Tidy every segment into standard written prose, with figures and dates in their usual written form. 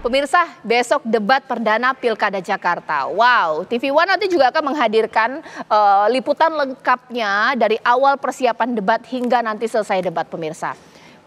Pemirsa, besok debat perdana Pilkada Jakarta. Wow, TV One nanti juga akan menghadirkan liputan lengkapnya dari awal persiapan debat hingga nanti selesai debat, pemirsa.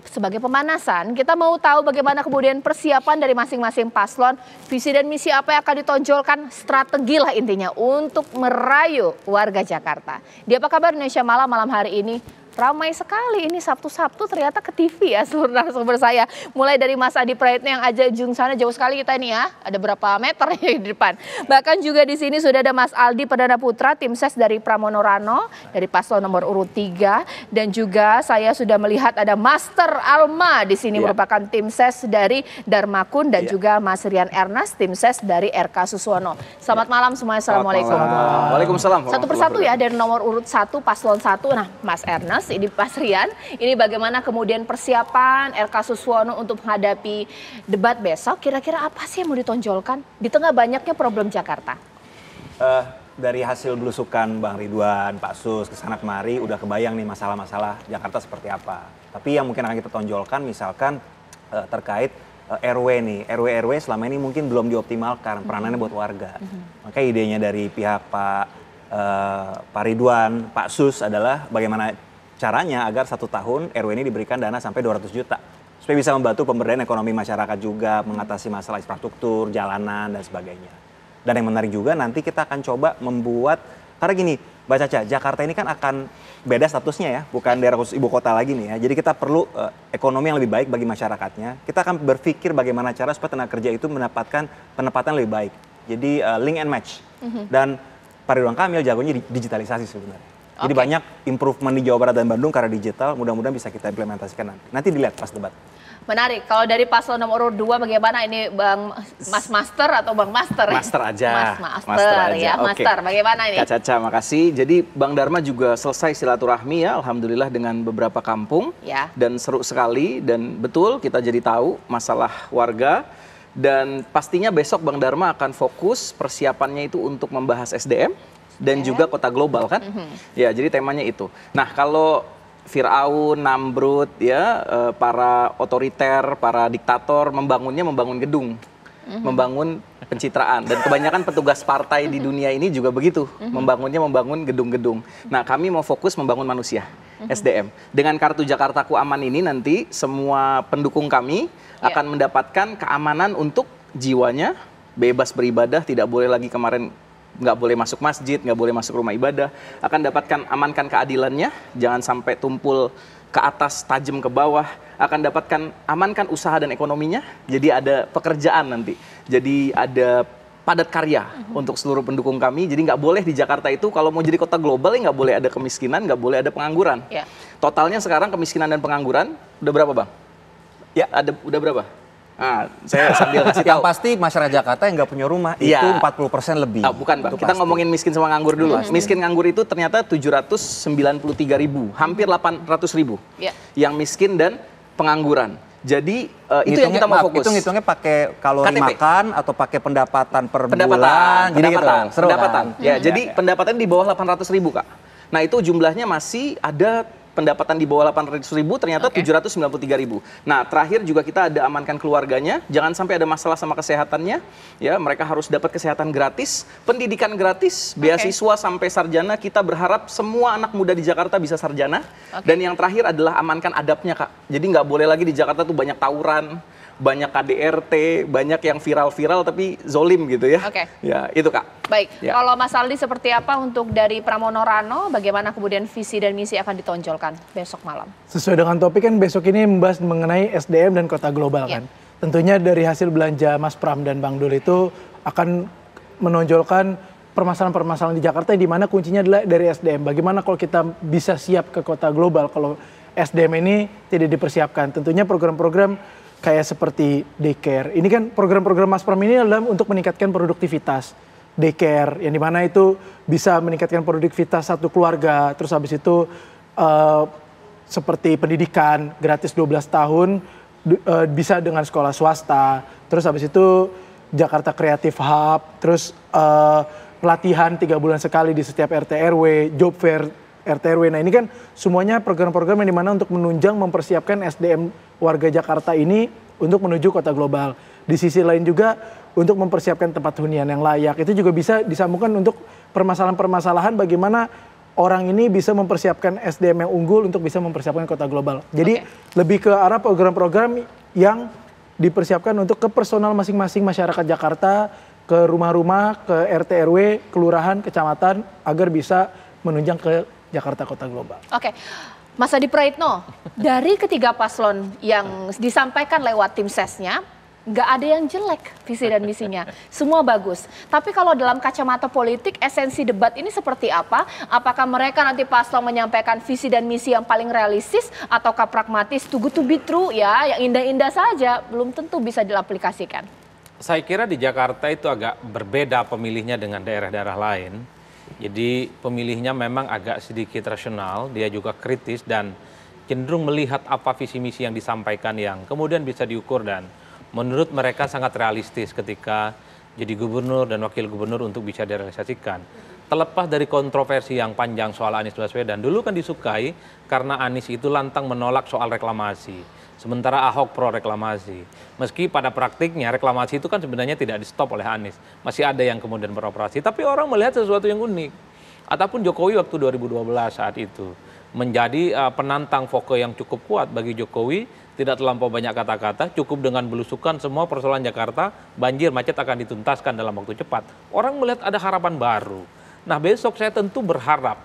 Sebagai pemanasan, kita mau tahu bagaimana kemudian persiapan dari masing-masing paslon, visi dan misi apa yang akan ditonjolkan, strategi lah intinya untuk merayu warga Jakarta. Di Apa Kabar Indonesia Malam hari ini. Ramai sekali ini Sabtu-Sabtu ternyata ke TV ya seluruh narasumber saya. Mulai dari Mas Adi Praetno yang aja ujung sana jauh sekali kita ini ya. Ada berapa meter ya di depan. Bahkan juga di sini sudah ada Mas Aldi Perdana Putra, tim ses dari Pramono Rano dari paslon nomor urut 3. Dan juga saya sudah melihat ada Master Alma di sini merupakan tim ses dari Dharmakun dan juga Mas Rian Ernest, tim ses dari RK Suswono. Selamat malam semuanya. Assalamualaikum. Waalaikumsalam. Satu persatu ya dari nomor urut 1 paslon 1. Nah, Mas Ernest, ini Mas Rian, ini bagaimana kemudian persiapan RK Suswono untuk menghadapi debat besok? Kira-kira apa sih yang mau ditonjolkan di tengah banyaknya problem Jakarta? Dari hasil belusukan Bang Ridwan, Pak Sus, kesana kemari udah kebayang nih masalah-masalah Jakarta seperti apa. Tapi yang mungkin akan kita tonjolkan misalkan terkait RW nih, RW selama ini mungkin belum dioptimalkan peranannya buat warga. Makanya idenya dari pihak Pak Ridwan, Pak Sus adalah bagaimana caranya agar 1 tahun RW ini diberikan dana sampai 200 juta. Supaya bisa membantu pemberdayaan ekonomi masyarakat juga, mengatasi masalah infrastruktur, jalanan, dan sebagainya. Dan yang menarik juga nanti kita akan coba membuat, karena gini Mbak Caca, Jakarta ini kan akan beda statusnya ya, bukan daerah khusus ibu kota lagi nih ya. Jadi kita perlu ekonomi yang lebih baik bagi masyarakatnya. Kita akan berpikir bagaimana cara supaya tenaga kerja itu mendapatkan penempatan lebih baik. Jadi link and match. Dan Pak Ridwan Kamil jagonya digitalisasi sebenarnya. Jadi banyak improvement di Jawa Barat dan Bandung karena digital, mudah-mudahan bisa kita implementasikan nanti. Nanti dilihat pas debat. Menarik, kalau dari paslon nomor 2 bagaimana ini Bang Mas Master atau Bang Master? Master aja. Mas Master ya, Oke. Master bagaimana ini? Kak Caca, makasih. Jadi Bang Dharma juga selesai silaturahmi ya, alhamdulillah dengan beberapa kampung. Ya. Dan seru sekali, dan betul kita jadi tahu masalah warga. Dan pastinya besok Bang Dharma akan fokus persiapannya itu untuk membahas SDM. Dan juga kota global kan, ya jadi temanya itu. Nah kalau Firaun, Namrud, ya para otoriter, para diktator membangun gedung, membangun pencitraan. Dan kebanyakan petugas partai di dunia ini juga begitu, membangun gedung-gedung. Nah kami mau fokus membangun manusia, SDM. Dengan kartu Jakartaku Aman ini nanti semua pendukung kami akan mendapatkan keamanan untuk jiwanya, bebas beribadah, tidak boleh lagi kemarin nggak boleh masuk masjid, nggak boleh masuk rumah ibadah, akan dapatkan amankan keadilannya, jangan sampai tumpul ke atas, tajam ke bawah, akan dapatkan amankan usaha dan ekonominya, jadi ada pekerjaan nanti, jadi ada padat karya untuk seluruh pendukung kami, jadi nggak boleh di Jakarta itu kalau mau jadi kota global ya nggak boleh ada kemiskinan, nggak boleh ada pengangguran. Totalnya sekarang kemiskinan dan pengangguran udah berapa Bang? Ya ada udah berapa? Nah, saya sambil kasih tahu. Yang pasti masyarakat Jakarta yang nggak punya rumah itu 40% lebih. Bukan Bang, kita ngomongin miskin sama nganggur dulu. Miskin nganggur itu ternyata 793.000, hampir 800.000. Yang miskin dan pengangguran. Jadi itu yang kita mau fokus. Itu ngitungnya pakai kalori KTP. Makan atau pakai pendapatan per bulan. Pendapatan. Ya, jadi pendapatannya di bawah 800.000 Kak. Nah itu jumlahnya masih ada pendapatan di bawah 800.000 ternyata 793.000. Nah terakhir juga kita ada amankan keluarganya, jangan sampai ada masalah sama kesehatannya, ya mereka harus dapat kesehatan gratis, pendidikan gratis, beasiswa sampai sarjana. Kita berharap semua anak muda di Jakarta bisa sarjana. Dan yang terakhir adalah amankan adabnya Kak. Jadi nggak boleh lagi di Jakarta tuh banyak tawuran, banyak KDRT, banyak yang viral-viral tapi zolim gitu ya. Ya itu Kak. Baik, kalau Mas Aldi seperti apa untuk dari Pramono Rano, bagaimana kemudian visi dan misi akan ditonjolkan besok malam? Sesuai dengan topik kan besok ini membahas mengenai SDM dan kota global kan. Tentunya dari hasil belanja Mas Pram dan Bang Dul itu akan menonjolkan permasalahan-permasalahan di Jakarta di mana kuncinya adalah dari SDM. Bagaimana kalau kita bisa siap ke kota global kalau SDM ini tidak dipersiapkan. Tentunya program-program kayak seperti daycare. Ini kan program-program Mas Pram ini adalah untuk meningkatkan produktivitas. Daycare, yang dimana itu bisa meningkatkan produktivitas satu keluarga. Terus habis itu seperti pendidikan gratis 12 tahun bisa dengan sekolah swasta. Terus habis itu Jakarta Creative Hub. Terus pelatihan 3 bulan sekali di setiap RT RW, job fair RT RW. Nah ini kan semuanya program-program yang dimana untuk menunjang mempersiapkan SDM warga Jakarta ini untuk menuju kota global. Di sisi lain juga untuk mempersiapkan tempat hunian yang layak. Itu juga bisa disambungkan untuk permasalahan-permasalahan bagaimana orang ini bisa mempersiapkan SDM yang unggul untuk bisa mempersiapkan kota global. Jadi lebih ke arah program-program yang dipersiapkan untuk ke personal masing-masing masyarakat Jakarta, ke rumah-rumah, ke RT RW, kelurahan, kecamatan, agar bisa menunjang ke Jakarta kota global. Oke, Mas Adi Praitno, dari ketiga paslon yang disampaikan lewat tim sesnya, nggak ada yang jelek visi dan misinya, semua bagus. Tapi kalau dalam kacamata politik, esensi debat ini seperti apa? Apakah mereka nanti paslon menyampaikan visi dan misi yang paling realistis, ataukah pragmatis, too good to be true ya, yang indah-indah saja, belum tentu bisa diaplikasikan. Saya kira di Jakarta itu agak berbeda pemilihnya dengan daerah-daerah lain. Jadi pemilihnya memang agak sedikit rasional, dia juga kritis dan cenderung melihat apa visi misi yang disampaikan yang kemudian bisa diukur dan menurut mereka sangat realistis ketika jadi gubernur dan wakil gubernur untuk bisa direalisasikan. Terlepas dari kontroversi yang panjang soal Anies Baswedan, dulu kan disukai karena Anies itu lantang menolak soal reklamasi. Sementara Ahok pro reklamasi. Meski pada praktiknya reklamasi itu kan sebenarnya tidak di stop oleh Anies. Masih ada yang kemudian beroperasi. Tapi orang melihat sesuatu yang unik. Ataupun Jokowi waktu 2012 saat itu menjadi penantang fokus yang cukup kuat bagi Jokowi. Tidak terlampau banyak kata-kata, cukup dengan belusukan semua persoalan Jakarta, banjir, macet akan dituntaskan dalam waktu cepat. Orang melihat ada harapan baru. Nah besok saya tentu berharap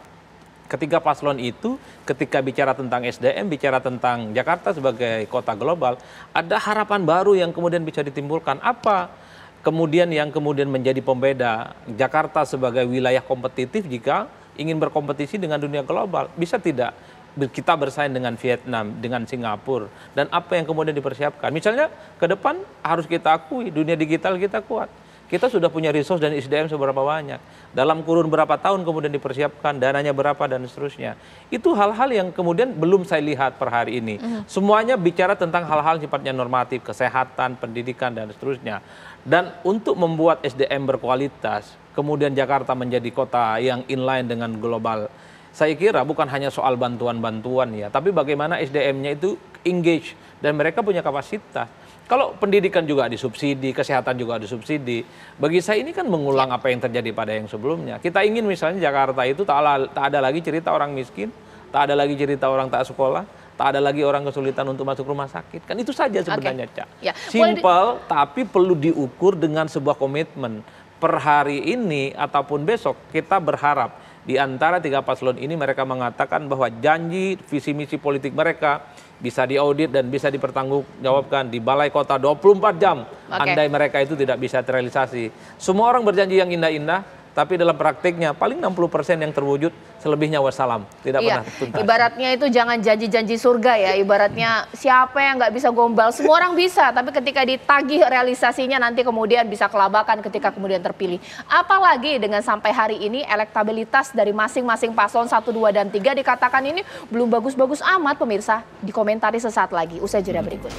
ketiga paslon itu ketika bicara tentang SDM, bicara tentang Jakarta sebagai kota global, ada harapan baru yang kemudian bisa ditimbulkan. Apa kemudian yang kemudian menjadi pembeda Jakarta sebagai wilayah kompetitif jika ingin berkompetisi dengan dunia global? Bisa tidak kita bersaing dengan Vietnam, dengan Singapura, dan apa yang kemudian dipersiapkan? Misalnya ke depan harus kita akui dunia digital kita kuat. Kita sudah punya resource dan SDM seberapa banyak. Dalam kurun berapa tahun kemudian dipersiapkan, dananya berapa dan seterusnya. Itu hal-hal yang kemudian belum saya lihat per hari ini. Semuanya bicara tentang hal-hal sifatnya normatif, kesehatan, pendidikan dan seterusnya. Dan untuk membuat SDM berkualitas, kemudian Jakarta menjadi kota yang inline dengan global, saya kira bukan hanya soal bantuan-bantuan ya, tapi bagaimana SDM-nya itu engage dan mereka punya kapasitas. Kalau pendidikan juga disubsidi, kesehatan juga disubsidi, bagi saya ini kan mengulang apa yang terjadi pada yang sebelumnya. Kita ingin misalnya Jakarta itu tak ada lagi cerita orang miskin, tak ada lagi cerita orang tak sekolah, tak ada lagi orang kesulitan untuk masuk rumah sakit. Kan itu saja sebenarnya, Cak. Ya. Simple, tapi perlu diukur dengan sebuah komitmen. Per hari ini ataupun besok kita berharap di antara tiga paslon ini mereka mengatakan bahwa janji visi misi politik mereka bisa diaudit dan bisa dipertanggungjawabkan di Balai Kota 24 jam. Andai mereka itu tidak bisa terrealisasi. Semua orang berjanji yang indah-indah, tapi dalam praktiknya paling 60% yang terwujud, selebihnya wassalam. Tidak pernah tuntas. Ibaratnya itu jangan janji-janji surga ya, ibaratnya siapa yang nggak bisa gombal, semua orang bisa, tapi ketika ditagih realisasinya nanti kemudian bisa kelabakan ketika kemudian terpilih. Apalagi dengan sampai hari ini elektabilitas dari masing-masing paslon 1, 2, dan 3 dikatakan ini belum bagus-bagus amat pemirsa. Dikomentari sesaat lagi, usai jeda berikut.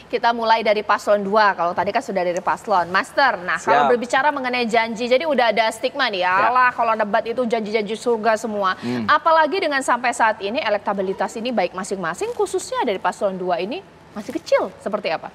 Kita mulai dari paslon 2, kalau tadi kan sudah dari paslon. Master, nah kalau berbicara mengenai janji, jadi udah ada stigma nih, alah kalau debat itu janji-janji surga semua. Apalagi dengan sampai saat ini elektabilitas ini baik masing-masing, khususnya dari paslon 2 ini masih kecil, seperti apa?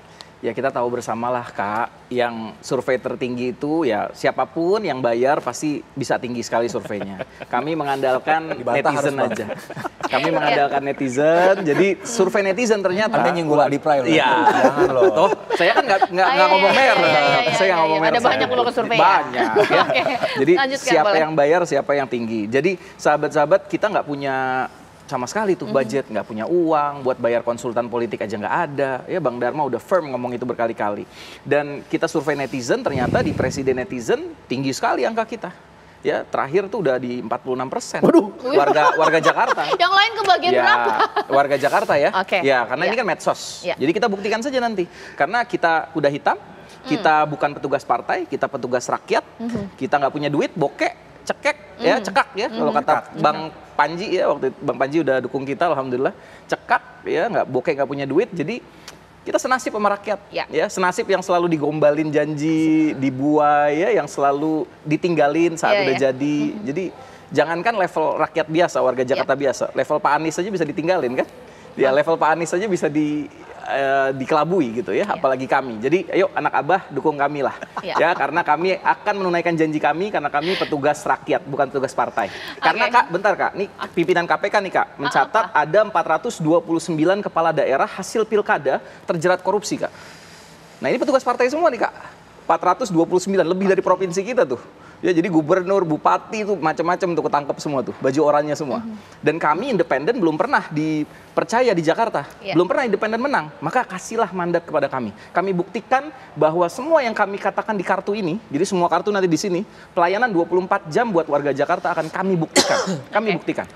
Ya kita tahu bersamalah Kak, yang survei tertinggi itu ya siapapun yang bayar pasti bisa tinggi sekali surveinya. Kami mengandalkan netizen aja. Kami mengandalkan netizen, jadi survei netizen ternyata. Anda nyinggung Adi Pray loh. Iya. Jangan loh. Toh, saya kan nggak ngomong merek. Saya nggak ngomong merek. Ada banyak loh ke survei. Banyak. Ya. Jadi Lanjutkan, siapa boleh. yang bayar, siapa yang tinggi. Jadi sahabat-sahabat kita nggak punya sama sekali tuh budget, nggak punya uang buat bayar konsultan politik aja nggak ada. Ya Bang Dharma udah firm ngomong itu berkali-kali. Dan kita survei netizen ternyata di presiden netizen tinggi sekali angka kita. Ya terakhir tuh udah di 46%. Waduh. Warga Jakarta. Yang lain kebagian berapa? Warga Jakarta ya. Oke. Ya karena ini Ya. kan medsos. Ya. Jadi kita buktikan saja nanti. Karena kita kuda hitam, kita bukan petugas partai, kita petugas rakyat. Kita nggak punya duit, bokek, cekek, ya cekak ya. Kalau kata Bang Panji ya, waktu itu Bang Panji udah dukung kita alhamdulillah. Cekak ya, nggak bokek, nggak punya duit. Jadi kita senasib sama rakyat, ya senasib yang selalu digombalin janji, dibuai, ya, yang selalu ditinggalin saat udah jadi. Jadi Jangankan level rakyat biasa, warga Jakarta biasa, level Pak Anies saja bisa ditinggalin kan? Ya level Pak Anies saja bisa dikelabui gitu ya, apalagi kami. Jadi ayo anak Abah dukung kami lah, ya karena kami akan menunaikan janji kami karena kami petugas rakyat bukan petugas partai. Karena Kak, bentar Kak, nih pimpinan KPK nih Kak mencatat ada 429 kepala daerah hasil pilkada terjerat korupsi Kak. Nah ini petugas partai semua nih Kak, 429 lebih dari provinsi kita tuh. Ya, jadi gubernur, bupati itu macam-macam tuh ketangkep semua tuh, baju oranye semua. Dan kami independen belum pernah dipercaya di Jakarta, belum pernah independen menang. Maka kasihlah mandat kepada kami. Kami buktikan bahwa semua yang kami katakan di kartu ini, jadi semua kartu nanti di sini, pelayanan 24 jam buat warga Jakarta akan kami buktikan. Kami buktikan.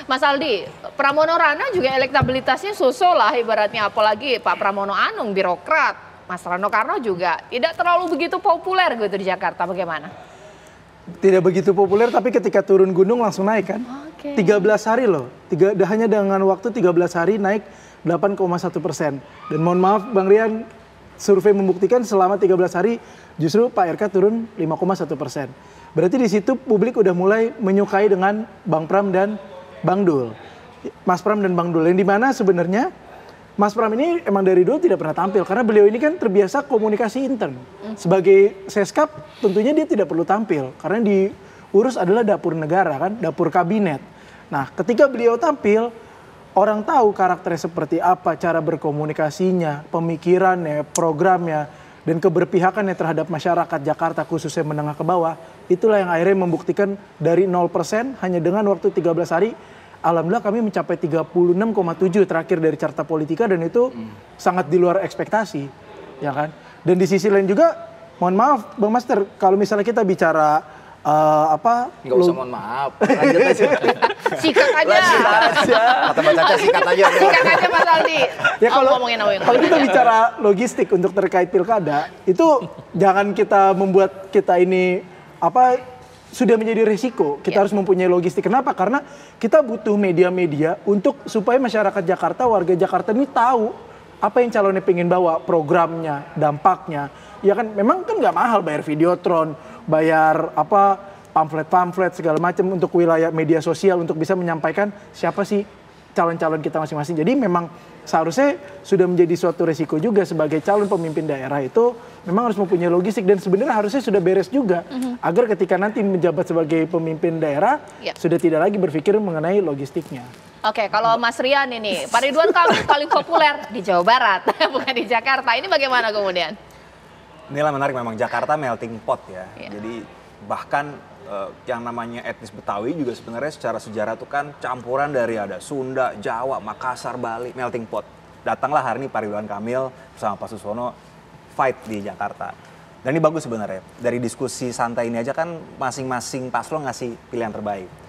Mas Aldi, Pramono Rana juga elektabilitasnya so-so lah ibaratnya, apalagi Pak Pramono Anung, birokrat. Mas Rano Karno juga tidak terlalu begitu populer gitu di Jakarta, bagaimana? Tidak begitu populer, tapi ketika turun gunung langsung naik kan. 13 hari loh, hanya dengan waktu 13 hari naik 8,1%. Dan mohon maaf Bang Rian, survei membuktikan selama 13 hari justru Pak RK turun 5,1%. Berarti di situ publik udah mulai menyukai dengan Bang Pram dan Bang Dul. Mas Pram dan Bang Dul, yang dimana sebenarnya Mas Pram ini emang dari dulu tidak pernah tampil karena beliau ini kan terbiasa komunikasi intern. Sebagai Seskap tentunya dia tidak perlu tampil karena diurus adalah dapur negara kan, dapur kabinet. Nah, ketika beliau tampil, orang tahu karakternya seperti apa, cara berkomunikasinya, pemikirannya, programnya, dan keberpihakannya terhadap masyarakat Jakarta khususnya menengah ke bawah. Itulah yang akhirnya membuktikan dari 0% hanya dengan waktu 13 hari. Alhamdulillah kami mencapai 36,7 terakhir dari Carta Politika dan itu sangat di luar ekspektasi, ya kan? Dan di sisi lain juga, mohon maaf Bang Master, kalau misalnya kita bicara Nggak usah mohon maaf, lanjut aja. Sikat aja. Kata Mbak Caca sikat aja. Sikat aja Mas Aldi. Ya kalau kita bicara logistik untuk terkait pilkada, itu jangan kita membuat kita ini sudah menjadi resiko. Kita harus mempunyai logistik. Kenapa? Karena kita butuh media-media untuk supaya masyarakat Jakarta, warga Jakarta ini tahu apa yang calonnya pengen bawa, programnya, dampaknya. Ya kan, memang kan nggak mahal bayar Videotron, bayar pamflet-pamflet segala macam untuk wilayah media sosial untuk bisa menyampaikan siapa sih calon-calon kita masing-masing. Jadi memang seharusnya sudah menjadi suatu resiko juga sebagai calon pemimpin daerah itu memang harus mempunyai logistik dan sebenarnya harusnya sudah beres juga agar ketika nanti menjabat sebagai pemimpin daerah sudah tidak lagi berpikir mengenai logistiknya. Oke, kalau Mas Rian ini, Pak Ridwan paling populer di Jawa Barat, bukan di Jakarta. Ini bagaimana kemudian? Inilah menarik, memang Jakarta melting pot ya. Jadi bahkan yang namanya etnis Betawi juga sebenarnya secara sejarah itu kan campuran dari ada Sunda, Jawa, Makassar, Bali, melting pot. Datanglah hari ini Pak Ridwan Kamil bersama Pak Susono fight di Jakarta. Dan ini bagus sebenarnya. Dari diskusi santai ini aja kan masing-masing paslon ngasih pilihan terbaik.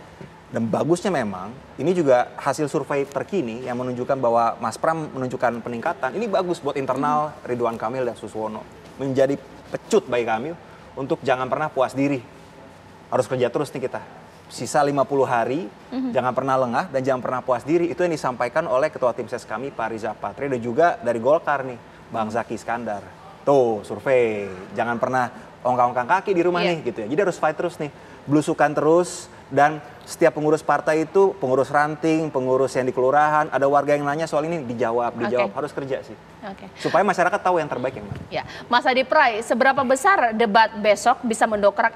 Dan bagusnya memang ini juga hasil survei terkini yang menunjukkan bahwa Mas Pram menunjukkan peningkatan. Ini bagus buat internal Ridwan Kamil dan Susono. Menjadi pecut bagi kami untuk jangan pernah puas diri. Harus kerja terus nih kita. Sisa 50 hari, jangan pernah lengah dan jangan pernah puas diri. Itu yang disampaikan oleh Ketua Tim Ses kami, Pak Riza Patria, dan juga dari Golkar nih, Bang Zaki Iskandar. Tuh, survei. Jangan pernah ongkang-ongkang kaki di rumah nih gitu ya. Jadi harus fight terus nih. Belusukan terus. Dan setiap pengurus partai itu, pengurus ranting, pengurus yang di kelurahan, ada warga yang nanya soal ini, dijawab. Harus kerja sih. Supaya masyarakat tahu yang terbaik yang mana. Ya, Mas Adi Pray, seberapa besar debat besok bisa mendongkrak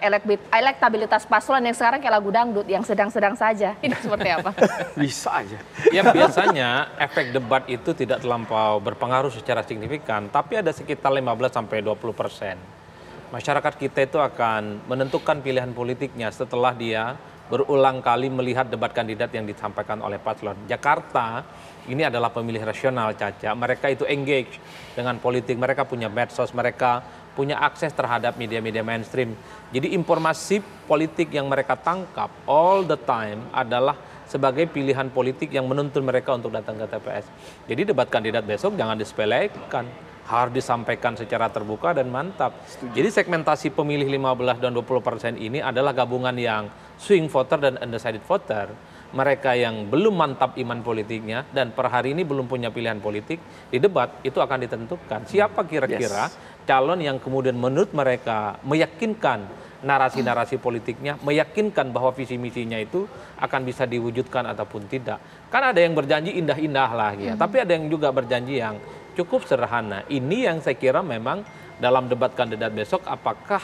elektabilitas paslon yang sekarang kayak lagu dangdut, yang sedang-sedang saja? Ini seperti apa? Bisa aja. Ya biasanya efek debat itu tidak terlampau berpengaruh secara signifikan, tapi ada sekitar 15-20%. Masyarakat kita itu akan menentukan pilihan politiknya setelah dia berulang kali melihat debat kandidat yang disampaikan oleh paslon. Jakarta ini adalah pemilih rasional, Caca. Mereka itu engage dengan politik, mereka punya medsos, mereka punya akses terhadap media-media mainstream. Jadi informasi politik yang mereka tangkap all the time adalah sebagai pilihan politik yang menuntun mereka untuk datang ke TPS. Jadi debat kandidat besok jangan disepelekan. Harus disampaikan secara terbuka dan mantap. Jadi segmentasi pemilih 15 dan 20% ini adalah gabungan yang swing voter dan undecided voter. Mereka yang belum mantap iman politiknya dan per hari ini belum punya pilihan politik, di debat itu akan ditentukan. Siapa kira-kira calon yang kemudian menurut mereka meyakinkan narasi-narasi politiknya, meyakinkan bahwa visi misinya itu akan bisa diwujudkan ataupun tidak. Kan ada yang berjanji indah-indah lah ya, tapi ada yang juga berjanji yang cukup sederhana. Ini yang saya kira memang dalam debat kandidat besok, apakah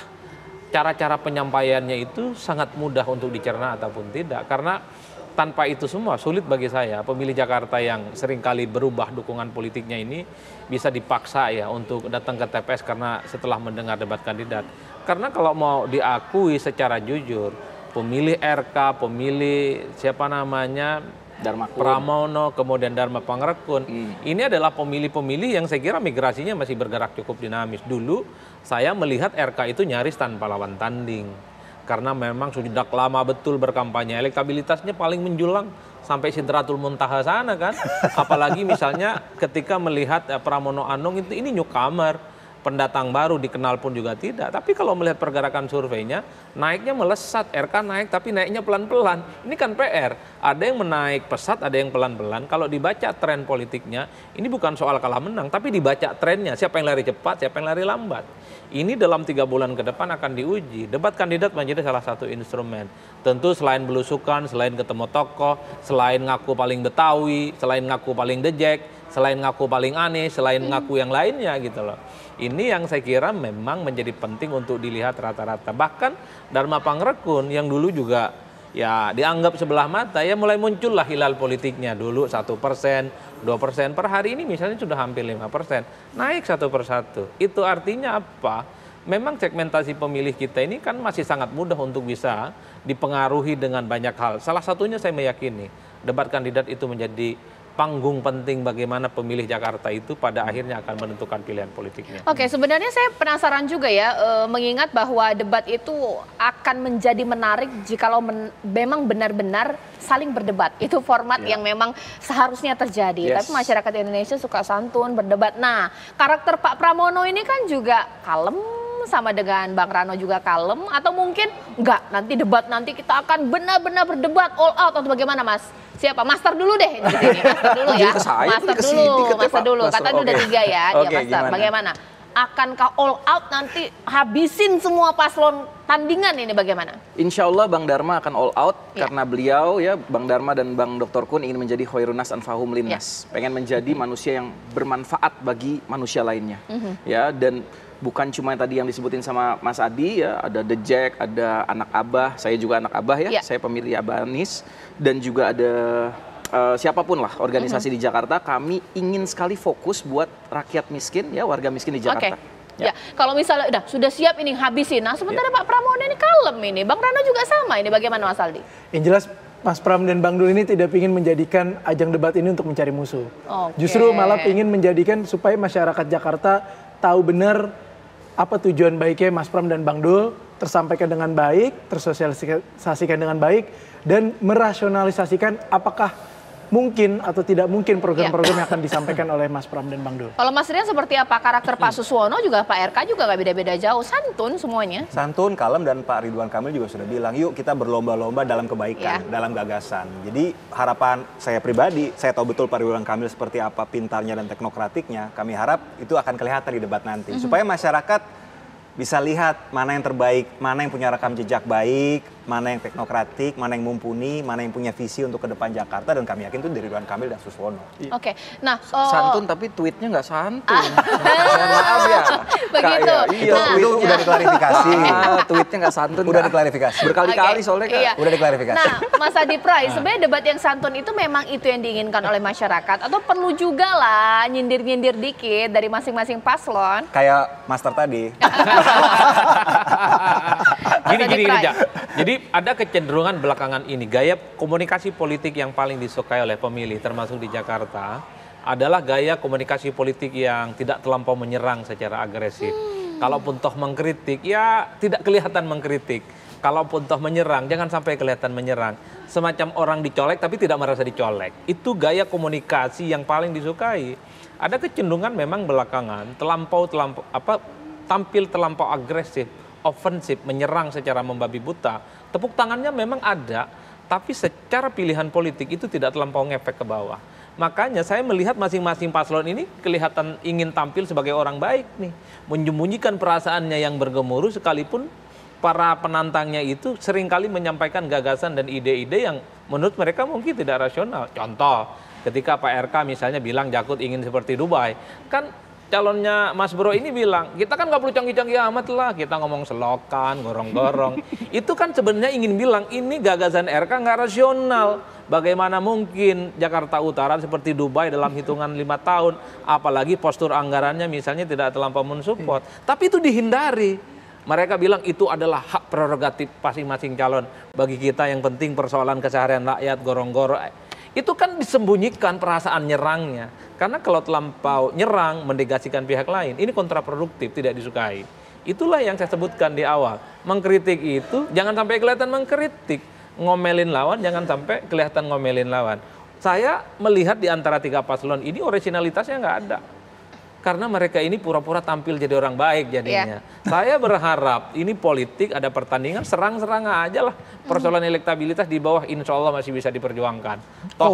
cara-cara penyampaiannya itu sangat mudah untuk dicerna ataupun tidak. Karena tanpa itu semua sulit bagi saya pemilih Jakarta yang seringkali berubah dukungan politiknya ini bisa dipaksa ya untuk datang ke TPS karena setelah mendengar debat kandidat. Karena kalau mau diakui secara jujur, pemilih RK, pemilih siapa namanya, Pramono, kemudian Dharma Pangrekun, ini adalah pemilih-pemilih yang saya kira migrasinya masih bergerak cukup dinamis. Dulu saya melihat RK itu nyaris tanpa lawan tanding. Karena memang sudah lama betul berkampanye, elektabilitasnya paling menjulang sampai Sidratul Muntaha sana kan. Apalagi misalnya ketika melihat Pramono Anung itu ini newcomer, pendatang baru, dikenal pun juga tidak. Tapi kalau melihat pergerakan surveinya, naiknya melesat, RK naik tapi naiknya pelan-pelan. Ini kan PR, ada yang menaik pesat, ada yang pelan-pelan. Kalau dibaca tren politiknya, ini bukan soal kalah menang, tapi dibaca trennya, siapa yang lari cepat, siapa yang lari lambat. Ini dalam 3 bulan ke depan akan diuji. Debat kandidat menjadi salah satu instrumen. Tentu selain belusukan, selain ketemu tokoh, selain ngaku paling Betawi, selain ngaku paling dejek, selain ngaku paling aneh, selain ngaku yang lainnya gitu loh. Ini yang saya kira memang menjadi penting untuk dilihat rata-rata. Bahkan Dharma Pangrekun yang dulu juga ya dianggap sebelah mata, ya mulai muncullah hilal politiknya. Dulu 1%, 2%, per hari ini misalnya sudah hampir 5%, naik 1%. Itu artinya apa? Memang segmentasi pemilih kita ini kan masih sangat mudah untuk bisa dipengaruhi dengan banyak hal. Salah satunya saya meyakini debat kandidat itu menjadi panggung penting bagaimana pemilih Jakarta itu pada akhirnya akan menentukan pilihan politiknya. Oke, sebenarnya saya penasaran juga ya, mengingat bahwa debat itu akan menjadi menarik jikalau memang benar-benar saling berdebat. Itu format yang memang seharusnya terjadi. Tapi masyarakat Indonesia suka santun, berdebat. Nah, karakter Pak Pramono ini kan juga kalem, sama dengan Bang Rano juga kalem, atau mungkin enggak, nanti debat nanti kita akan benar-benar berdebat all out atau bagaimana Mas? Siapa? Master dulu deh. Master dulu ya. Master dulu. Katanya udah 3 ya, dia Master. Bagaimana? Akankah all out nanti habisin semua paslon tandingan ini bagaimana? Insya Allah Bang Dharma akan all out karena beliau ya, Bang Dharma dan Bang Dr. Kun ingin menjadi Khairunas Anfahum Linnas. Pengen menjadi manusia yang bermanfaat bagi manusia lainnya. Ya, dan bukan cuma tadi yang disebutin sama Mas Adi ya, ada The Jack, ada anak Abah, saya juga anak Abah ya, saya pemilih Abah Anies, dan juga ada siapapun lah organisasi di Jakarta, kami ingin sekali fokus buat rakyat miskin ya, warga miskin di Jakarta. Ya, kalau misalnya sudah siap ini habisin, nah sementara Pak Pramono ini kalem ini, Bang Rano juga sama, ini bagaimana Mas Aldi? Yang jelas Mas Pram dan Bang Dul ini tidak ingin menjadikan ajang debat ini untuk mencari musuh. Justru malah ingin menjadikan supaya masyarakat Jakarta tahu benar apa tujuan baiknya Mas Pram dan Bang Dul, tersampaikan dengan baik, tersosialisasikan dengan baik, dan merasionalisasikan apakah mungkin atau tidak mungkin program-program yang akan disampaikan oleh Mas Pram dan Bang Dul. Kalau Mas Rian seperti apa? Karakter Pak Suswono juga Pak RK juga gak beda-beda jauh, santun semuanya. Santun, kalem, dan Pak Ridwan Kamil juga sudah bilang, yuk kita berlomba-lomba dalam kebaikan, dalam gagasan. Jadi harapan saya pribadi, saya tahu betul Pak Ridwan Kamil seperti apa pintarnya dan teknokratiknya. Kami harap itu akan kelihatan di debat nanti. Supaya masyarakat bisa lihat mana yang terbaik, mana yang punya rekam jejak baik, mana yang teknokratik, mana yang mumpuni, mana yang punya visi untuk ke depan Jakarta, dan kami yakin itu dari Ridwan Kamil dan Suswono. Oke, nah santun tapi tweetnya nggak santun. Maaf ya. Begitu. Itu udah diklarifikasi. Tweetnya nggak santun. Udah diklarifikasi. Berkali-kali soalnya Kak. Udah diklarifikasi. Nah, Mas Adi Pray, sebenarnya debat yang santun itu memang itu yang diinginkan oleh masyarakat, atau perlu juga lah nyindir-nyindir dikit dari masing-masing paslon? Kayak Master tadi. Gini aja. Jadi ada kecenderungan belakangan ini, gaya komunikasi politik yang paling disukai oleh pemilih termasuk di Jakarta adalah gaya komunikasi politik yang tidak terlampau menyerang secara agresif. Kalaupun toh mengkritik, ya tidak kelihatan mengkritik. Kalaupun toh menyerang, jangan sampai kelihatan menyerang. Semacam orang dicolek tapi tidak merasa dicolek. Itu gaya komunikasi yang paling disukai. Ada kecenderungan memang belakangan tampil terlampau agresif, ofensif, menyerang secara membabi buta. Tepuk tangannya memang ada, tapi secara pilihan politik itu tidak terlampau ngefek ke bawah. Makanya saya melihat masing-masing paslon ini kelihatan ingin tampil sebagai orang baik nih. Menyembunyikan perasaannya yang bergemuruh sekalipun para penantangnya itu seringkali menyampaikan gagasan dan ide-ide yang menurut mereka mungkin tidak rasional. Contoh, ketika Pak RK misalnya bilang Jakut ingin seperti Dubai, kan calonnya Mas Bro ini bilang, kita kan nggak perlu canggih-canggih amat lah, kita ngomong selokan, gorong-gorong. Itu kan sebenarnya ingin bilang, ini gagasan RK nggak rasional. Bagaimana mungkin Jakarta Utara seperti Dubai dalam hitungan 5 tahun, apalagi postur anggarannya misalnya tidak terlampau mensupport. Tapi itu dihindari. Mereka bilang itu adalah hak prerogatif masing-masing calon. Bagi kita yang penting persoalan keseharian rakyat, gorong-gorong. Itu kan disembunyikan perasaan nyerangnya. Karena kalau terlampau nyerang, mendegasikan pihak lain, ini kontraproduktif, tidak disukai. Itulah yang saya sebutkan di awal. Mengkritik itu jangan sampai kelihatan mengkritik. Ngomelin lawan, jangan sampai kelihatan ngomelin lawan. Saya melihat di antara 3 paslon ini originalitasnya nggak ada. Karena mereka ini pura-pura tampil jadi orang baik jadinya. Saya berharap ini politik, ada pertandingan, serang-serang aja lah. Persoalan elektabilitas di bawah insya Allah masih bisa diperjuangkan. Toh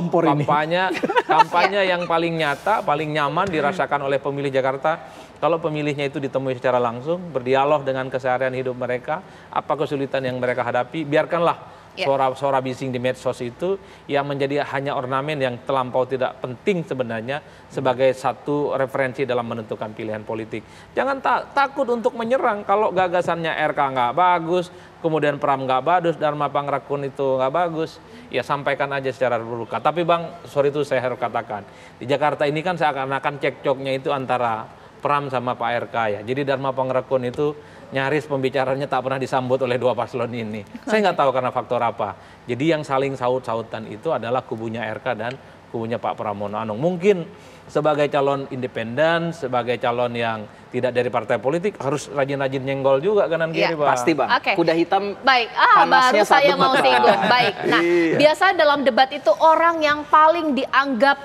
kampanye yang paling nyata, paling nyaman dirasakan oleh pemilih Jakarta. Kalau pemilihnya itu ditemui secara langsung, berdialog dengan keseharian hidup mereka, apa kesulitan yang mereka hadapi, biarkanlah suara-suara bising di medsos itu yang menjadi hanya ornamen yang terlampau tidak penting sebenarnya sebagai satu referensi dalam menentukan pilihan politik. Jangan takut untuk menyerang kalau gagasannya RK nggak bagus, kemudian Pram nggak bagus, Dharma Pangrakun itu nggak bagus, ya sampaikan aja secara terbuka. Tapi Bang, sorry itu saya harus katakan, di Jakarta ini kan seakan-akan cekcoknya itu antara Pram sama Pak RK ya. Jadi Dharma Pangrakun itu nyaris pembicaranya tak pernah disambut oleh 2 paslon ini. Saya nggak tahu karena faktor apa. Jadi yang saling saut-sautan itu adalah kubunya RK dan kubunya Pak Pramono Anung. Mungkin sebagai calon independen, sebagai calon yang tidak dari partai politik harus rajin-rajin nyenggol juga kanan kiri, Pak. Pasti, Bang. Kuda hitam. Baik, baru saya mau singgung. Baik. Nah, biasa dalam debat itu orang yang paling dianggap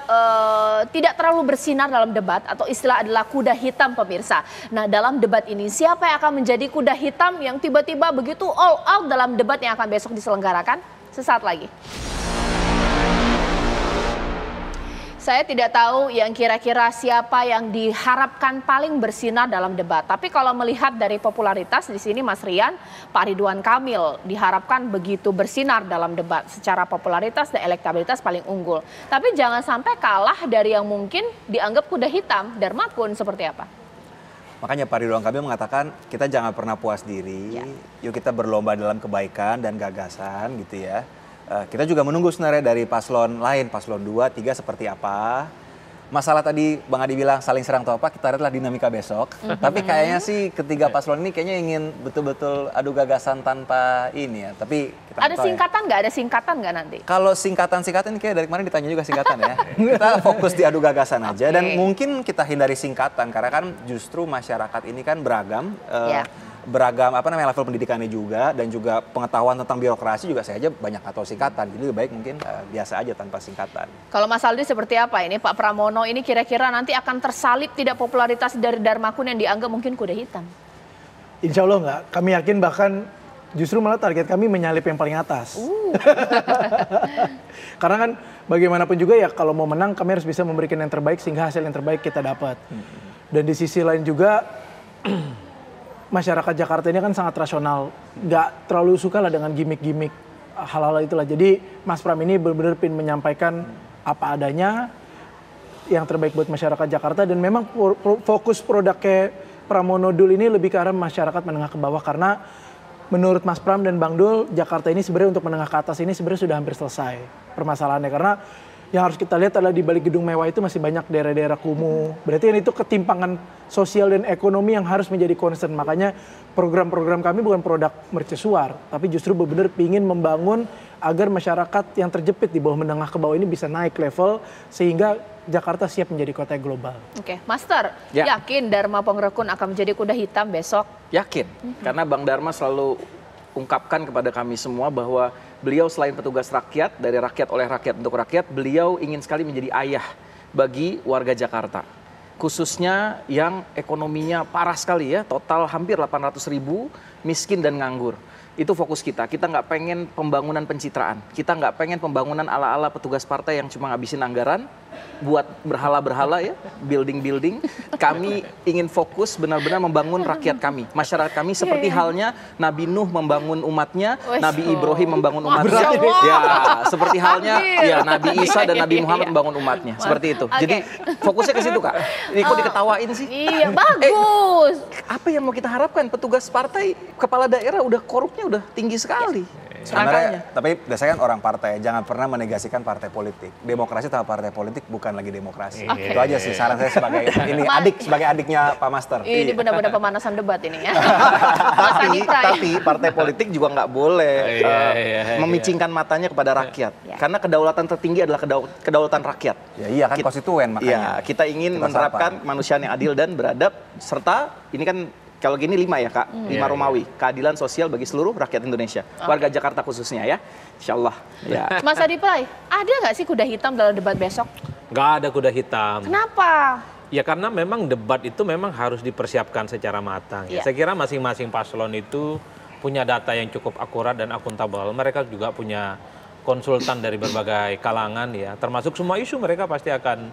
tidak terlalu bersinar dalam debat atau istilah adalah kuda hitam, pemirsa. Nah, dalam debat ini siapa yang akan menjadi kuda hitam yang tiba-tiba begitu all out dalam debat yang akan besok diselenggarakan? Sesaat lagi. Saya tidak tahu yang kira-kira siapa yang diharapkan paling bersinar dalam debat. Tapi kalau melihat dari popularitas di sini Mas Rian, Pak Ridwan Kamil diharapkan begitu bersinar dalam debat. Secara popularitas dan elektabilitas paling unggul. Tapi jangan sampai kalah dari yang mungkin dianggap kuda hitam, Dharma Kun seperti apa? Makanya Pak Ridwan Kamil mengatakan kita jangan pernah puas diri, yuk kita berlomba dalam kebaikan dan gagasan gitu ya. Kita juga menunggu sebenarnya dari paslon lain, paslon 2, 3 seperti apa. Masalah tadi Bang Adi bilang saling serang atau apa, kita lihatlah dinamika besok. Tapi kayaknya sih ketiga paslon ini kayaknya ingin betul-betul adu gagasan tanpa ini ya. Tapi kita ada singkatan nggak? Ada singkatan nggak nanti? Kalau singkatan kayak dari kemarin ditanya juga singkatan ya. Kita fokus di adu gagasan aja dan mungkin kita hindari singkatan karena kan justru masyarakat ini kan beragam. Beragam level pendidikannya juga dan juga pengetahuan tentang birokrasi juga saya aja banyak atau singkatan. Jadi lebih baik mungkin biasa aja tanpa singkatan. Kalau Mas Aldi seperti apa ini Pak Pramono ini kira-kira nanti akan tersalip tidak popularitas dari Dharma Kun yang dianggap mungkin kuda hitam? Insya Allah enggak. Kami yakin bahkan justru malah target kami menyalip yang paling atas. Karena kan bagaimanapun juga ya kalau mau menang kami harus bisa memberikan yang terbaik sehingga hasil yang terbaik kita dapat. Dan di sisi lain juga masyarakat Jakarta ini kan sangat rasional, nggak terlalu suka lah dengan gimmick-gimmick hal-hal itulah. Jadi Mas Pram ini benar-benar ingin menyampaikan apa adanya yang terbaik buat masyarakat Jakarta dan memang fokus produknya Pramono Dul ini lebih ke arah masyarakat menengah ke bawah karena menurut Mas Pram dan Bang Dul Jakarta ini sebenarnya untuk menengah ke atas ini sebenarnya sudah hampir selesai permasalahannya karena yang harus kita lihat adalah di balik gedung mewah itu masih banyak daerah-daerah kumuh. Berarti itu ketimpangan sosial dan ekonomi yang harus menjadi concern. Makanya program-program kami bukan produk mercusuar, tapi justru benar-benar ingin membangun agar masyarakat yang terjepit di bawah menengah ke bawah ini bisa naik level sehingga Jakarta siap menjadi kota global. Oke, Master, yakin Dharma Pangrakun akan menjadi kuda hitam besok? Yakin, karena Bang Dharma selalu ungkapkan kepada kami semua bahwa beliau selain petugas rakyat, dari rakyat oleh rakyat untuk rakyat, beliau ingin sekali menjadi ayah bagi warga Jakarta. Khususnya yang ekonominya parah sekali ya, total hampir 800.000 miskin dan nganggur. Itu fokus kita. Kita nggak pengen pembangunan pencitraan. Kita nggak pengen pembangunan ala-ala petugas partai yang cuma ngabisin anggaran buat berhala-berhala ya, building-building. Kami ingin fokus benar-benar membangun rakyat kami, masyarakat kami seperti halnya Nabi Nuh membangun umatnya, Nabi Ibrahim membangun umatnya. Ya, seperti halnya ya Nabi Isa dan Nabi Muhammad membangun umatnya. Seperti itu. Jadi fokusnya ke situ, Kak. Ini kok diketawain sih? Iya, bagus. Apa yang mau kita harapkan? Petugas partai, kepala daerah udah korupnya udah tinggi sekali. Sebenarnya, tapi biasanya kan orang partai, jangan pernah menegasikan partai politik. Demokrasi tanpa partai politik bukan lagi demokrasi. Itu aja sih saran saya sebagai sebagai adiknya Pak Master. Ini benar-benar pemanasan debat ini ya. Tapi partai politik juga nggak boleh memicingkan matanya kepada rakyat. Karena kedaulatan tertinggi adalah kedaulatan rakyat. Ya iya kan konstituen makanya. Iya, kita ingin menerapkan kemanusiaan yang adil dan beradab, serta ini kan kalau gini 5 ya Kak, 5 Romawi, keadilan sosial bagi seluruh rakyat Indonesia, warga Jakarta khususnya ya, insya Allah. Ya. Mas Adi Pray, ada nggak sih kuda hitam dalam debat besok? Nggak ada kuda hitam. Kenapa? Ya karena memang debat itu memang harus dipersiapkan secara matang. Ya. Saya kira masing-masing paslon itu punya data yang cukup akurat dan akuntabel. Mereka juga punya konsultan dari berbagai kalangan ya, termasuk semua isu mereka pasti akan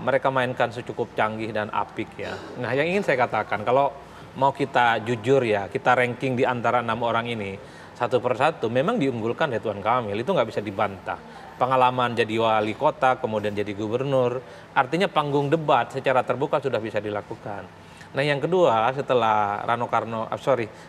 mereka mainkan secukup canggih dan apik ya. Nah yang ingin saya katakan, kalau mau kita jujur ya, kita ranking di antara 6 orang ini satu persatu memang diunggulkan Ridwan Kamil, itu nggak bisa dibantah. Pengalaman jadi wali kota, kemudian jadi gubernur, artinya panggung debat secara terbuka sudah bisa dilakukan. Nah yang kedua setelah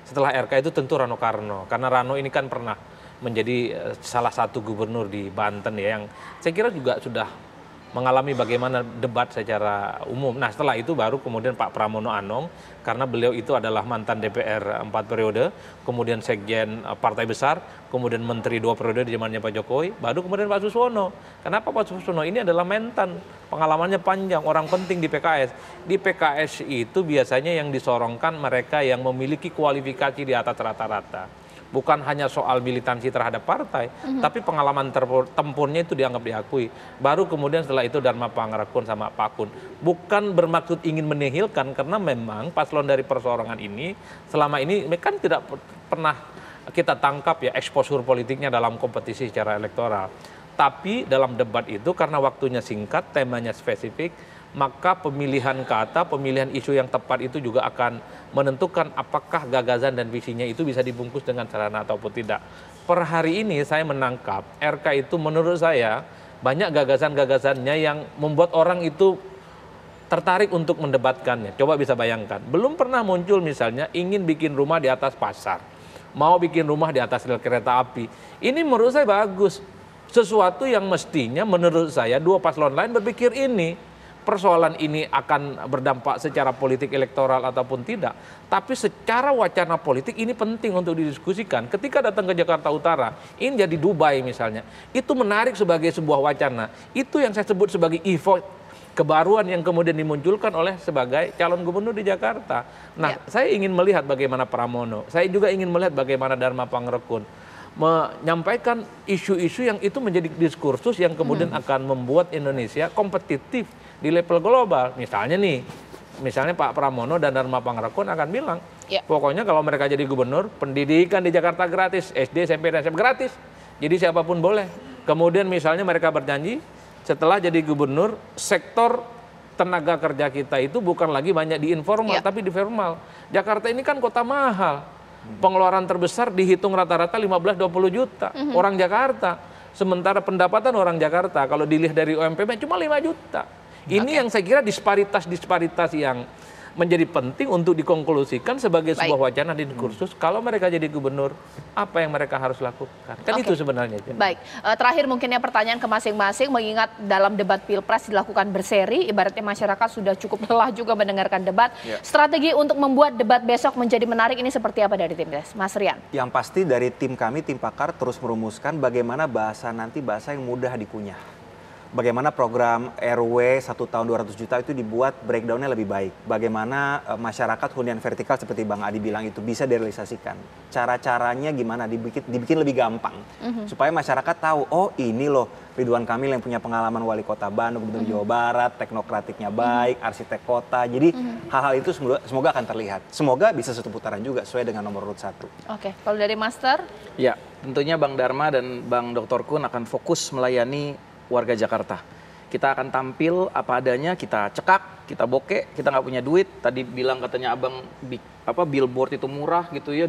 setelah RK itu tentu Rano Karno, karena Rano ini kan pernah menjadi salah satu gubernur di Banten ya, yang saya kira juga sudah mengalami bagaimana debat secara umum. Nah setelah itu baru kemudian Pak Pramono Anung, karena beliau itu adalah mantan DPR 4 periode, kemudian sekjen partai besar, kemudian menteri 2 periode di zamannya Pak Jokowi, baru kemudian Pak Suswono. Kenapa Pak Suswono ini adalah mantan, pengalamannya panjang, orang penting di PKS. Di PKS itu biasanya yang disorongkan mereka yang memiliki kualifikasi di atas rata-rata. Bukan hanya soal militansi terhadap partai, tapi pengalaman tempurnya itu dianggap diakui. Baru kemudian setelah itu Dharma Pangrakun sama Pak Kun. Bukan bermaksud ingin menihilkan, karena memang paslon dari perseorangan ini selama ini kan tidak pernah kita tangkap ya eksposur politiknya dalam kompetisi secara elektoral. Tapi dalam debat itu karena waktunya singkat, temanya spesifik, maka pemilihan kata, pemilihan isu yang tepat itu juga akan menentukan apakah gagasan dan visinya itu bisa dibungkus dengan sarana ataupun tidak. Per hari ini saya menangkap RK itu menurut saya banyak gagasan-gagasannya yang membuat orang itu tertarik untuk mendebatkannya. Coba bisa bayangkan, belum pernah muncul misalnya ingin bikin rumah di atas pasar, mau bikin rumah di atas rel kereta api. Ini menurut saya bagus, sesuatu yang mestinya menurut saya dua paslon lain berpikir ini. Persoalan ini akan berdampak secara politik elektoral ataupun tidak. Tapi secara wacana politik ini penting untuk didiskusikan. Ketika datang ke Jakarta Utara, ini jadi Dubai misalnya. Itu menarik sebagai sebuah wacana. Itu yang saya sebut sebagai effort kebaruan yang kemudian dimunculkan oleh sebagai calon gubernur di Jakarta. Nah, saya ingin melihat bagaimana Pramono. Saya juga ingin melihat bagaimana Dharma Pangrakun menyampaikan isu-isu yang itu menjadi diskursus yang kemudian akan membuat Indonesia kompetitif di level global. Misalnya Pak Pramono dan Dharma Pangrakun akan bilang, pokoknya kalau mereka jadi gubernur, pendidikan di Jakarta gratis, SD, SMP, dan SMP gratis. Jadi siapapun boleh. Kemudian misalnya mereka berjanji, setelah jadi gubernur, sektor tenaga kerja kita itu bukan lagi banyak di informal, tapi di formal. Jakarta ini kan kota mahal. Pengeluaran terbesar dihitung rata-rata 15-20 juta orang Jakarta. Sementara pendapatan orang Jakarta kalau dilihat dari UMP cuma 5 juta. Ini yang saya kira disparitas yang menjadi penting untuk dikonklusikan sebagai sebuah wacana di diskursus. Kalau mereka jadi gubernur, apa yang mereka harus lakukan? Kan itu sebenarnya. Baik, terakhir mungkinnya pertanyaan ke masing-masing, mengingat dalam debat Pilpres dilakukan berseri, ibaratnya masyarakat sudah cukup lelah juga mendengarkan debat. Strategi untuk membuat debat besok menjadi menarik ini seperti apa dari tim Des? Mas Rian? Yang pasti dari tim kami, tim pakar terus merumuskan bagaimana bahasa yang mudah dikunyah. bagaimana program RW 1 tahun 200 juta itu dibuat breakdown-nya lebih baik. Bagaimana masyarakat hunian vertikal seperti Bang Adi bilang itu bisa direalisasikan. Cara-caranya gimana dibikin lebih gampang. Supaya masyarakat tahu, oh ini loh Ridwan Kamil yang punya pengalaman wali kota Bandung, Gubernur Jawa Barat, teknokratiknya baik, arsitek kota. Jadi hal-hal itu semoga akan terlihat. Semoga bisa satu putaran juga sesuai dengan nomor urut 1. Oke, kalau dari Master? Ya, tentunya Bang Dharma dan Bang Dr. Kun akan fokus melayani warga Jakarta. Kita akan tampil apa adanya, kita cekak, kita bokeh, kita nggak punya duit. Tadi bilang katanya abang billboard itu murah gitu ya,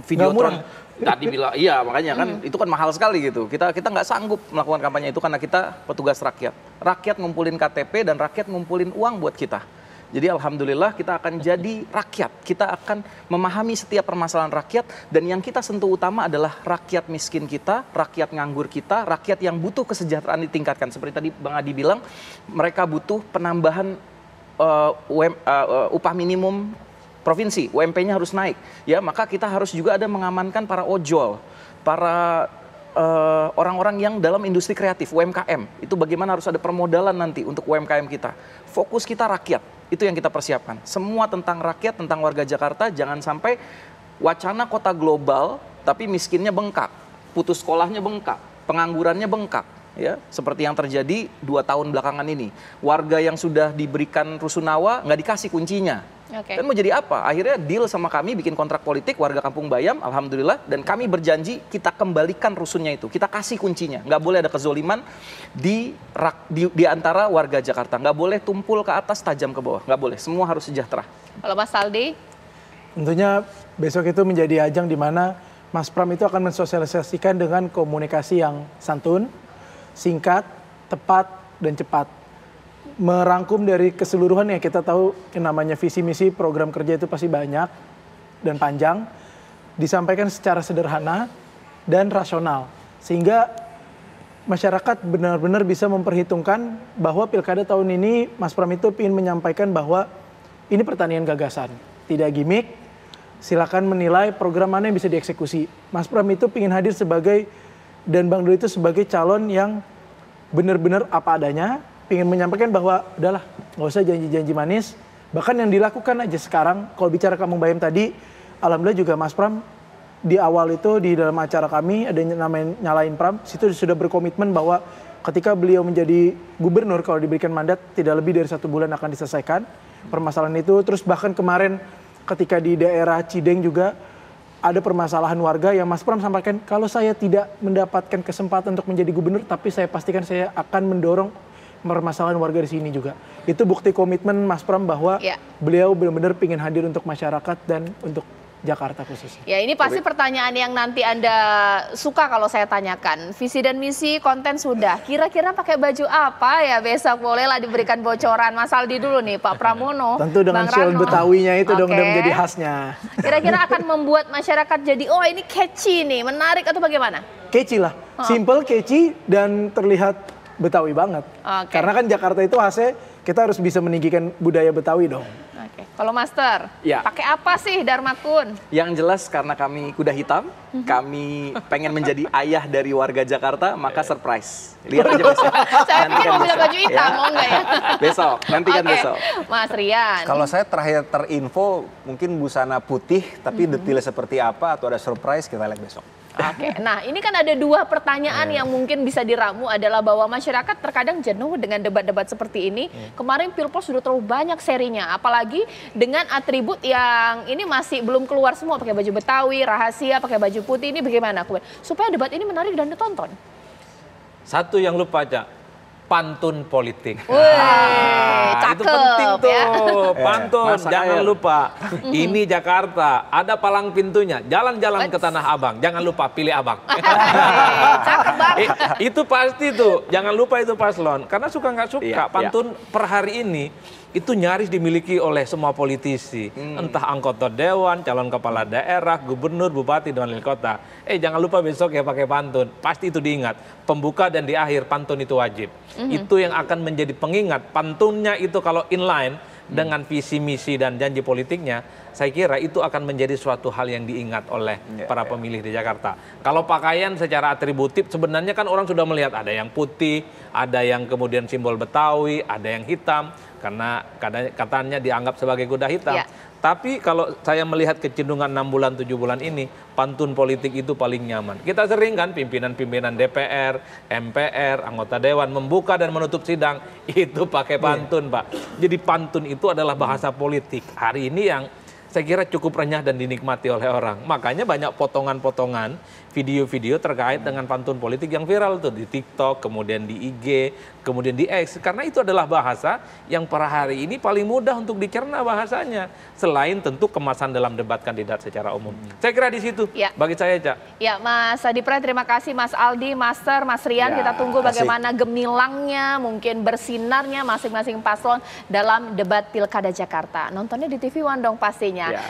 Videotron. Tadi bilang iya, makanya kan itu kan mahal sekali gitu. Kita nggak sanggup melakukan kampanye itu karena kita petugas rakyat. Rakyat ngumpulin KTP dan rakyat ngumpulin uang buat kita. Jadi alhamdulillah kita akan jadi rakyat. Kita akan memahami setiap permasalahan rakyat dan yang kita sentuh utama adalah rakyat miskin kita, rakyat nganggur kita, rakyat yang butuh kesejahteraan ditingkatkan. Seperti tadi Bang Adi bilang, mereka butuh penambahan upah minimum provinsi, UMP-nya harus naik. Ya, maka kita harus juga ada mengamankan para ojol, para orang-orang yang dalam industri kreatif, UMKM. Itu bagaimana harus ada permodalan nanti untuk UMKM kita. Fokus kita rakyat. Itu yang kita persiapkan. Semua tentang rakyat, tentang warga Jakarta, jangan sampai wacana kota global, tapi miskinnya bengkak, putus sekolahnya bengkak, penganggurannya bengkak. Ya, seperti yang terjadi 2 tahun belakangan ini. Warga yang sudah diberikan rusunawa, nggak dikasih kuncinya. Dan mau jadi apa? Akhirnya deal sama kami, bikin kontrak politik, warga Kampung Bayam, alhamdulillah. Dan kami berjanji kita kembalikan rusunnya itu. Kita kasih kuncinya. Nggak boleh ada kezoliman di antara warga Jakarta. Nggak boleh tumpul ke atas, tajam ke bawah. Nggak boleh. Semua harus sejahtera. Kalau Mas Saldi? Tentunya besok itu menjadi ajang di mana Mas Pram itu akan mensosialisasikan dengan komunikasi yang santun, singkat, tepat, dan cepat. Merangkum dari keseluruhan ya, kita tahu yang namanya visi misi program kerja itu pasti banyak dan panjang, disampaikan secara sederhana dan rasional sehingga masyarakat benar-benar bisa memperhitungkan bahwa pilkada tahun ini Mas Pram itu ingin menyampaikan bahwa ini pertanian gagasan, tidak gimmick. Silakan menilai program mana yang bisa dieksekusi. Mas Pram itu ingin hadir sebagai dan Bang Dul itu sebagai calon yang benar-benar apa adanya, ingin menyampaikan bahwa udahlah nggak usah janji-janji manis. Bahkan yang dilakukan aja sekarang, kalau bicara Kampung Bayam tadi, alhamdulillah juga Mas Pram di awal itu di dalam acara kami ada yang namanya Nyalain Pram, situ sudah berkomitmen bahwa ketika beliau menjadi gubernur kalau diberikan mandat tidak lebih dari 1 bulan akan diselesaikan permasalahan itu. Terus bahkan kemarin ketika di daerah Cideng juga ada permasalahan warga yang Mas Pram sampaikan, kalau saya tidak mendapatkan kesempatan untuk menjadi gubernur, tapi saya pastikan saya akan mendorong permasalahan warga di sini juga. Itu bukti komitmen Mas Pram bahwa beliau benar-benar ingin hadir untuk masyarakat dan untuk Jakarta khususnya. Ya, ini pasti pertanyaan yang nanti Anda suka kalau saya tanyakan. Visi dan misi, konten sudah. Kira-kira pakai baju apa ya besok? Bolehlah diberikan bocoran. Mas Aldi dulu nih, Pak Pramono. Tentu dengan shawl Betawinya itu dong udah menjadi khasnya. Kira-kira akan membuat masyarakat jadi, oh ini catchy nih, menarik atau bagaimana? Catchy lah. Simple, catchy, dan terlihat Betawi banget. Karena kan Jakarta itu khasnya, kita harus bisa meninggikan budaya Betawi dong. Kalau Master, pakai apa sih Dharma Kun? Yang jelas karena kami kuda hitam, kami pengen menjadi ayah dari warga Jakarta, maka surprise. Lihat aja besok. Saya pikir mau bilang baju hitam, mau enggak ya? Besok, nantikan besok. Mas Rian. Kalau saya terakhir terinfo, mungkin busana putih, tapi detailnya seperti apa atau ada surprise, kita lihat besok. Nah ini kan ada 2 pertanyaan yang mungkin bisa diramu adalah bahwa masyarakat terkadang jenuh dengan debat-debat seperti ini. Kemarin Pilpres sudah terlalu banyak serinya, apalagi dengan atribut yang ini masih belum keluar semua, pakai baju Betawi, rahasia, pakai baju putih, ini bagaimana? Supaya debat ini menarik dan ditonton. Satu yang lupa aja, pantun politik. Cakep, itu penting tuh, ya. pantun, jangan lupa. Ini Jakarta, ada palang pintunya, jalan-jalan ke Tanah Abang, jangan lupa pilih Abang. Cakep banget. Itu pasti tuh, jangan lupa itu paslon. Karena suka nggak suka, pantun per hari ini itu nyaris dimiliki oleh semua politisi. Entah anggota dewan, calon kepala daerah, gubernur, bupati, dan wali kota. Jangan lupa besok ya pakai pantun. Pasti itu diingat. Pembuka dan di akhir pantun itu wajib. Itu yang akan menjadi pengingat. Pantunnya itu kalau inline, dengan visi misi dan janji politiknya, saya kira itu akan menjadi suatu hal yang diingat oleh para pemilih di Jakarta. Kalau pakaian secara atributif sebenarnya kan orang sudah melihat ada yang putih, ada yang kemudian simbol Betawi, ada yang hitam karena katanya dianggap sebagai kuda hitam. Tapi kalau saya melihat kecenderungan 6 bulan 7 bulan ini, pantun politik itu paling nyaman. Kita sering kan pimpinan-pimpinan DPR, MPR, anggota dewan membuka dan menutup sidang itu pakai pantun, Pak. Jadi pantun itu adalah bahasa politik. Hari ini yang saya kira cukup renyah dan dinikmati oleh orang. Makanya banyak potongan-potongan video-video terkait dengan pantun politik yang viral tuh di TikTok, kemudian di IG, kemudian di X. Karena itu adalah bahasa yang per hari ini paling mudah untuk dicerna bahasanya. Selain tentu kemasan dalam debat kandidat secara umum. Saya kira di situ bagi saya, Cak. Ya, Mas Adi Pray, terima kasih. Mas Aldi, Master, Mas Rian, kita tunggu bagaimana gemilangnya, mungkin bersinarnya masing-masing paslon dalam debat Pilkada Jakarta. Nontonnya di TV One dong pastinya.